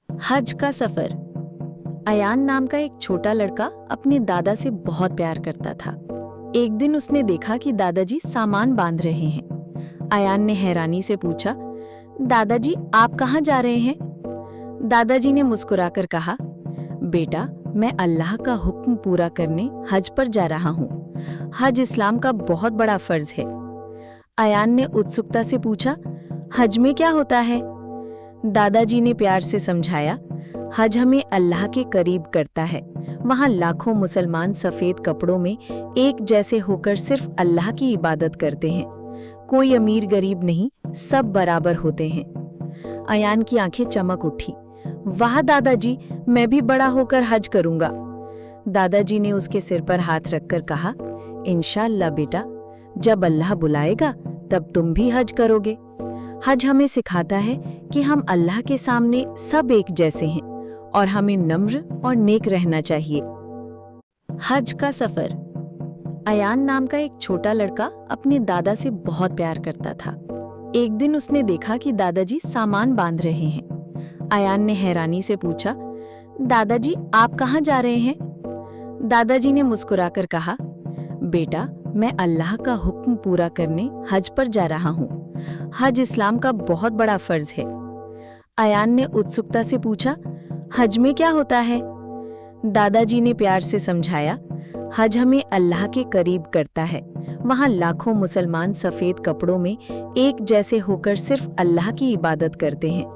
हज का सफर। अयान नाम का एक छोटा लड़का अपने दादा से बहुत प्यार करता था। एक दिन उसने देखा कि दादाजी सामान बांध रहे हैं। अयान ने हैरानी से पूछा, दादाजी आप कहाँ जा रहे हैं? दादाजी ने मुस्कुराकर कहा, बेटा मैं अल्लाह का हुक्म पूरा करने हज पर जा रहा हूँ। हज इस्लाम का बहुत बड़ा फर्ज है। अयान ने उत्सुकता से पूछा, हज में क्या होता है? दादाजी ने प्यार से समझाया, हज हमें अल्लाह के करीब करता है। वहाँ लाखों मुसलमान सफ़ेद कपड़ों में एक जैसे होकर सिर्फ अल्लाह की इबादत करते हैं। कोई अमीर गरीब नहीं, सब बराबर होते हैं। अयान की आंखें चमक उठी। वाह दादाजी, मैं भी बड़ा होकर हज करूंगा। दादाजी ने उसके सिर पर हाथ रखकर कहा, इंशाअल्लाह बेटा, जब अल्लाह बुलाएगा तब तुम भी हज करोगे। हज हमें सिखाता है कि हम अल्लाह के सामने सब एक जैसे हैं और हमें नम्र और नेक रहना चाहिए। हज का सफर। अयान नाम का एक छोटा लड़का अपने दादा से बहुत प्यार करता था। एक दिन उसने देखा कि दादाजी सामान बांध रहे हैं। अयान ने हैरानी से पूछा, दादाजी आप कहाँ जा रहे हैं? दादाजी ने मुस्कुराकर कहा, बेटा मैं अल्लाह का हुक्म पूरा करने हज पर जा रहा हूँ। हज इस्लाम का बहुत बड़ा फर्ज है। अयान ने उत्सुकता से पूछा, हज में क्या होता है? दादाजी ने प्यार से समझाया, हज हमें अल्लाह के करीब करता है। वहाँ लाखों मुसलमान सफ़ेद कपड़ों में एक जैसे होकर सिर्फ अल्लाह की इबादत करते हैं।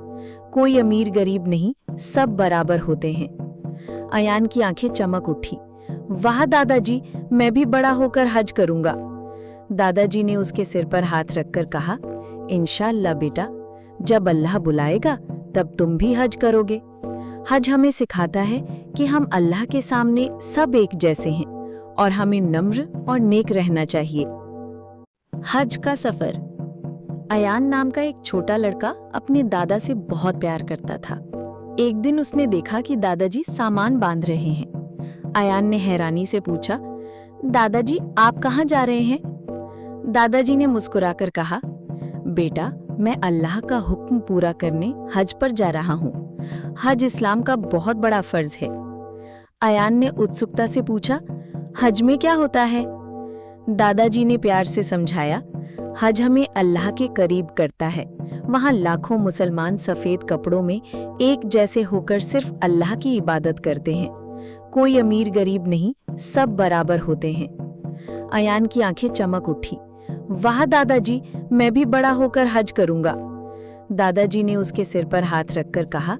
कोई अमीर गरीब नहीं, सब बराबर होते हैं। अयान की आंखें चमक उठी। वाह दादाजी, मैं भी बड़ा होकर हज करूंगा। दादाजी ने उसके सिर पर हाथ रखकर कहा, इंशाअल्लाह बेटा, जब अल्लाह बुलाएगा तब तुम भी हज करोगे। हज हमें सिखाता है कि हम अल्लाह के सामने सब एक जैसे हैं और हमें नम्र और नेक रहना चाहिए। हज का सफर। अयान नाम का एक छोटा लड़का अपने दादा से बहुत प्यार करता था। एक दिन उसने देखा कि दादाजी सामान बांध रहे हैं। अयान ने हैरानी से पूछा, दादाजी आप कहाँ जा रहे हैं? दादाजी ने मुस्कुराकर कहा, बेटा मैं अल्लाह का हुक्म पूरा करने हज पर जा रहा हूँ। हज इस्लाम का बहुत बड़ा फर्ज है। अयान ने उत्सुकता से पूछा, हज में क्या होता है? दादाजी ने प्यार से समझाया, हज हमें अल्लाह के करीब करता है। वहाँ लाखों मुसलमान सफ़ेद कपड़ों में एक जैसे होकर सिर्फ अल्लाह की इबादत करते हैं। कोई अमीर गरीब नहीं, सब बराबर होते हैं। अयान की आंखें चमक उठी। वाह दादाजी, मैं भी बड़ा होकर हज करूंगा। दादाजी ने उसके सिर पर हाथ रखकर कहा,